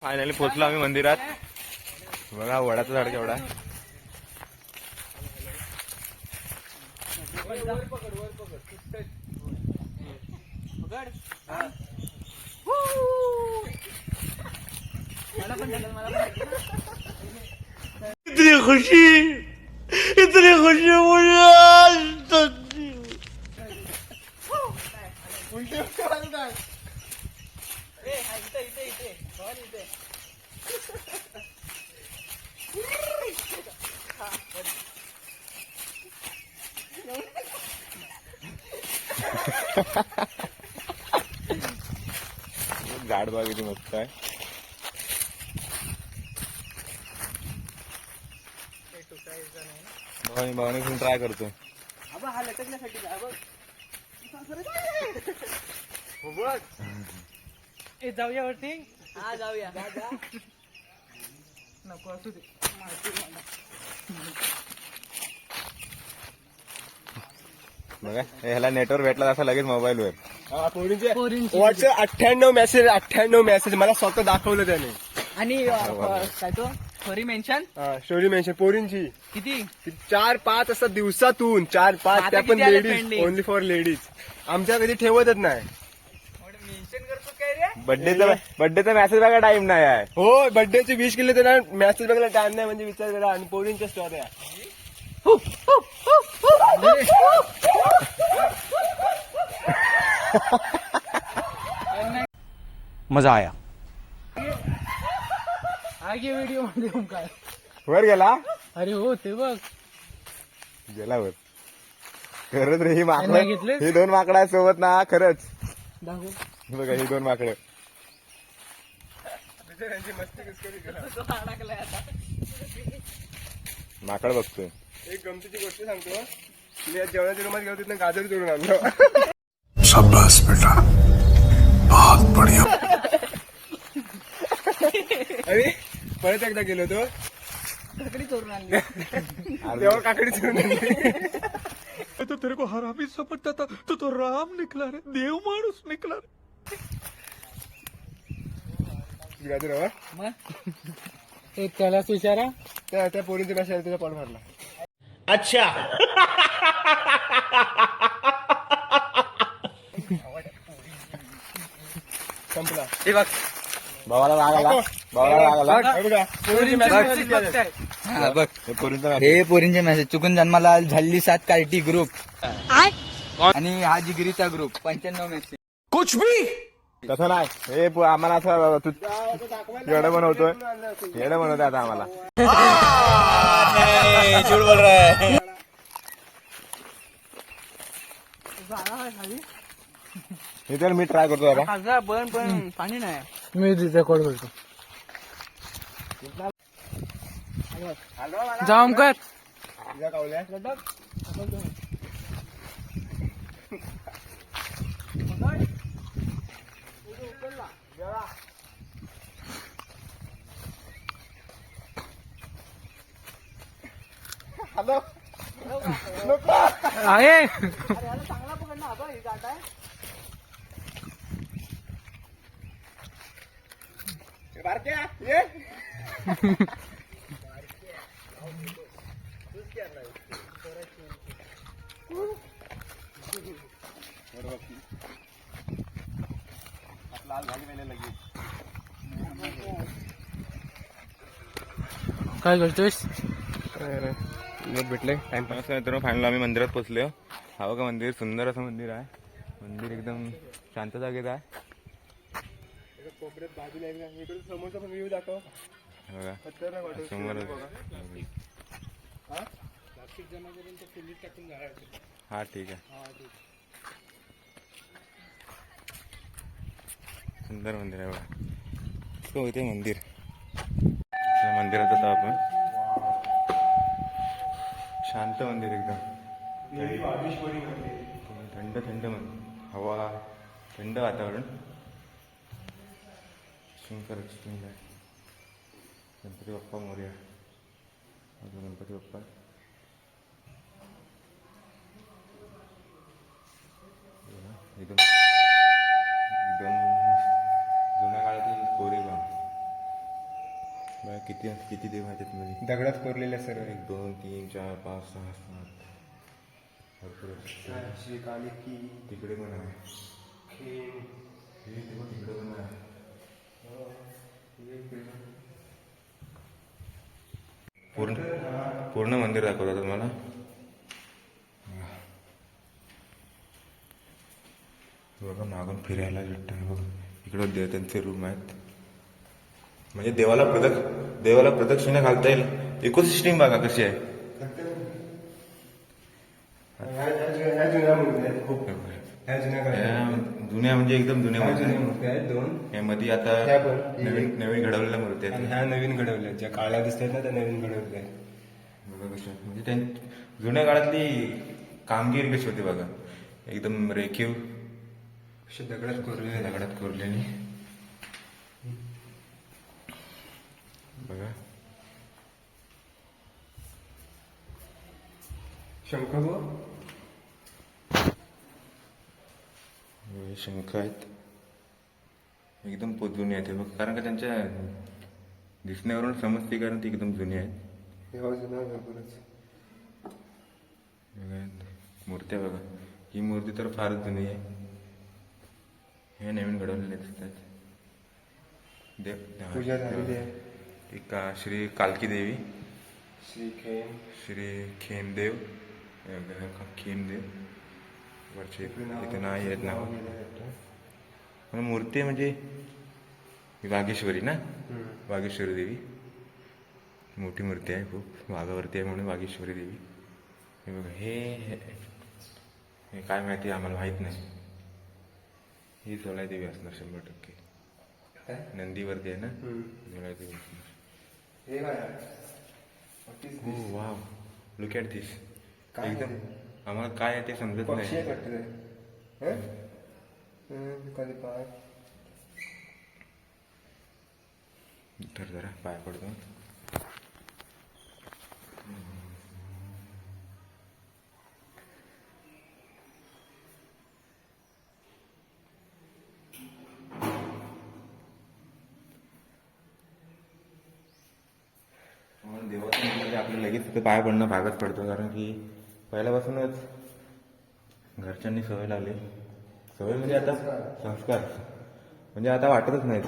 Finally पोहोचलो आम्ही मंदिरात. बघा वडाचं झाड केवढा. इतनी खुशी मुझे आज तक. झाड बघ किती मस्त आहे. भावने ट्राय करतो. जाऊया वरती. हा जाऊया. नको असू दे. बघा ह्याला नेटवर्क भेटला असं लगेच मोबाईल वर. व्हॉट्सअप 98 मेसेज मला स्वतः दाखवलं त्याने. आणि काय तो स्टोरी मेन्शन. स्टोरी मेन्शन पोरींची किती 4-5 असतात दिवसातून. 4-5 त्या पण किती आले ladies. pending? Only for ladies. आमच्या कधी ठेवतच नाही. मेन्शन करतो काय रे. बर्थडेचा मेसेज बघा टाइम नाही आहे. हो बर्थडेचे विश केले तर मेसेज बघायला टाइम नाही. म्हणजे विचार करा. आणि पोरींच्या स्टोऱ्या. मजा आया. आगे व्हिडिओ मध्ये काय. वर गेला. अरे हो ते बघ. गेला वर. खरंच रे ही नाही माकडं. घेतले? ही 2 माकडं आहेत सोबत ना. खरंच दाखव. बघा ही 2 माकडं. माकड बघतोय. एक गमतीची गोष्ट सांगतो. मी आज जेवणाच्या रूमात गेलो तिथं गाजर चोरून आणलो. शाबाश बेटा बहुत बढ़िया. अरे परत एकदा गेलो होतो. काकडी चोरून आणली. तेव्हा काकडी चोरून आणली. तो तेरे को हरामी समझता था तो राम निकला रे. देव माणूस निकला रे. गाजर हवा. मग त्यालाच विचारा. त्या पोरींच्या भाषेला त्याचा पॉट भरला. संपला. हे बघ. भावाला लागला. हे बघा, पोरींची message बघताय. हा बघ. पोरींचा हे पोरींचे मेसेज. चुकून जन्माला झाली 7 कार्टी ग्रुप. आणि हा जिगरीचा ग्रुप 95 मेसेज. कुछ भी तसं नाही. हे आम्हाला असं तू येडं बनवतोय. येडं बनवतोय आता आम्हाला. झूठ बोल रहा है. हे तर मी ट्राय करतो आता. खाजा पण पाणी नाही. मी रेकॉर्ड करतो. जाम कर. तुझ्या कावल्या. आहे. बारक्या ये. काय करतोयस. भेटले टाइमपास. तर फायनल आम्ही मंदिरात पोहोचलो. हा बघा मंदिर. सुंदर असं मंदिर आहे. मंदिर एकदम शांत जागेत आहे. कोपऱ्यात बाजूला इकडे समोरचा पण व्ह्यू दाखव. बघा खतरनाक वाटतो. समोर. हा ठीक आहे. सुंदर मंदिर आहे बघा. तो इथे मंदिर. या मंदिरात आता आपण. शांत मंदिर एकदम. थंड थंड हवा. थंड वातावरण. शंकर गणपती बाप्पा मोरया. गणपती बाप्पा. एकदम जुन्या काळातील कोरीगाव. बघा किती किती देव आहेत मध्ये. दगडात कोरलेले सर्व 1 2 3 4 5 6 7 भरपूर आहेत. श्री कालिकी तिकडे पण आहे. खेम हे ते पण तिकडे पण आहे. पूर्ण पूर्ण मंदिर दाखवतात तुम्हाला. बघा मागून फिरायला भेटतं बघा. इकडं त्यांचे रूम आहेत. म्हणजे देवाला प्रदक्षिणा घालता येईल. इकोसिस्टीम बघा कशी आहे. ह्या जुन्या मूर्ती आहेत खूप. ह्या जुन्या जुन्या म्हणजे एकदम जुन्या ह्या मूर्ती जुन्या आहेत. मूर्ती आहेत 2. यामध्ये आता ह्या पण. नवीन घडवलेल्या मूर्ती आणि आहेत. ह्या नवीन घडवल्या ज्या काळ्या दिसतात ना त्या नवीन घडवल्या आहेत. बघा कशा म्हणजे जुन्या काळातली कामगिरी कशी होती बघा. एकदम रेखीव अशा दगडात कोरलेल्या आहेत. दगडात कोरलेली. बघा शंख हे शंख आहेत. एकदम जुने आहेत हे बघ. कारण का त्यांच्या दिसण्यावरून समजते कारण ती एकदम जुनी आहेत. हे बघा जुना भरपूरच. बघा, मूर्त्या बघा. ही मूर्ती तर फारच जुनी आहे. हे नवीन घडवलेले दिसतात. पूजा झालेली आहे. एक श्री कालकी देवी, श्री खेम श्री खेमदेव, खेमदेव वरचे इथे नाही आहेत नाव. पण मूर्ती म्हणजे वागेश्वरी ना, वागेश्वरी देवी. मोठी मूर्ती आहे खूप. वाघावरती आहे म्हणून वागेश्वरी देवी. हे बघा हे काय माहिती आम्हाला माहीत नाही. ही जोलाई देवी असणार 100%. नंदीवरती आहे ना, जोलाई देवी असणार. हे काय हो वाव, लुक ॲट दिस. काय एकदम आम्हाला काय आहे ते समजत पक्षी नाही. आहे वाटतं ते. कधी पाय तर जरा पाय पडतो. देवाचं म्हणजे आपल्याला लगेच तिथं पाय पडणं भागच पडतो. कारण की पहिल्यापासूनच घरच्यांनी सवय लावली. सवय म्हणजे आता संस्कार. म्हणजे आता वाटतच नाही.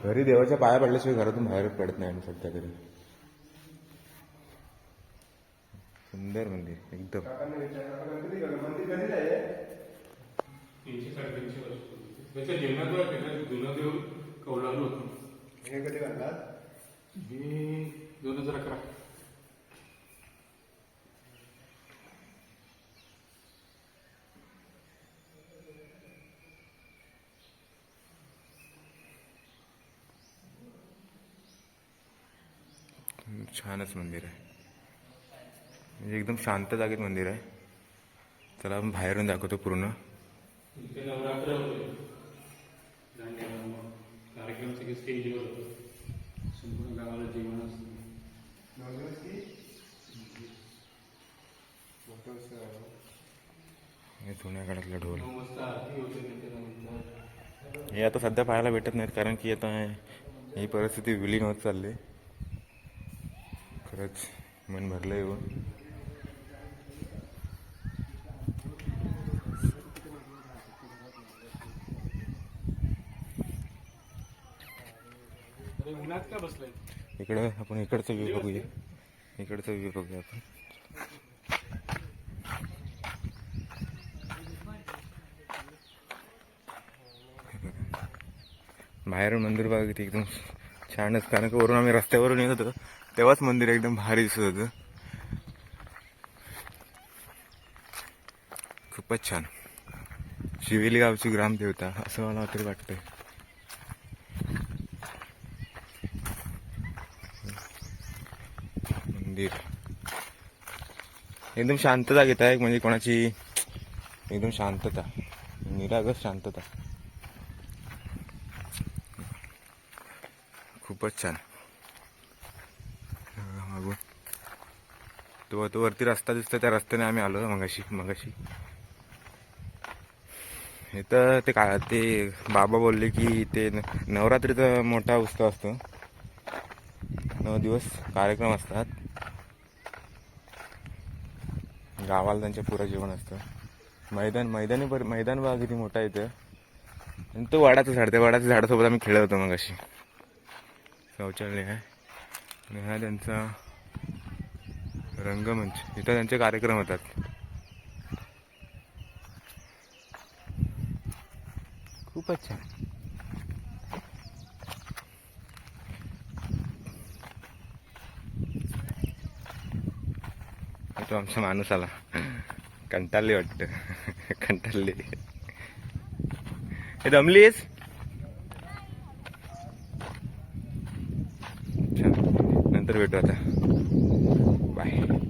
घरी देवाच्या पाया पडल्याशिवाय घरातून बाहेरच पडत नाही आम्ही सध्या घरी. सुंदर मंदिर एकदम. मंदिर कधी आहे 300-350 वर्ष. त्याच्या जीवनात जुनं देव कौलारू होतं. हे कधी घालतात? हे 2011. छानच मंदिर आहे. म्हणजे एकदम शांत जागेत मंदिर आहे. चला आपण बाहेरून दाखवतो पूर्ण. इथे नवरात्र होते. कार्यक्रम सगळे स्टेजवर होतो. संपूर्ण गावाला जेवण असतं. हे जुन्या काळातला ढोल. 9 वाजता आरती होते. त्याच्यानंतर हे आता सध्या पाहायला भेटत नाहीत कारण की आता ही परिस्थिती विलीन होत चालली. खरंच मन भरलं येऊन. अरे उन्हात का बसलाय? इकडं आपण इकडचा व्ह्यू बघूया. इकडचा व्ह्यू बघूया आपण. बाहेरून मंदिर बघा किती एकदम छानच. कारण की वरून आम्ही रस्त्यावरून येत होतो तेव्हाच मंदिर एकदम भारी दिसत होतं. खूपच छान. शिवेली गावची ग्रामदेवता असं मला तरी वाटतंय. मंदिर एकदम शांत जागेत आहे. म्हणजे कोणाची एकदम शांतता, निरागस शांतता. खूपच छान. मागून तो वरती रस्ता दिसतो त्या रस्त्याने आम्ही आलो मगाशी. इथं ते बाबा बोलले की ते नवरात्रीचा मोठा उत्सव असतो. 9 दिवस कार्यक्रम असतात. गावाला त्यांच्या पुरा जेवण असतं. मैदान बघा किती मोठा आहे इथं. आणि तो वडाचं झाड, त्या वडाच्या झाडासोबत आम्ही खेळत होतो मग अशी. शौचालय आहे आणि हा त्यांचा रंगमंच. इथं त्यांचे कार्यक्रम होतात. खूपच छान. तो आमचा माणूस आला. कंटाळले वाटतं. कंटाळले. हे दमलीस? छान. नंतर भेटू आता. बाय.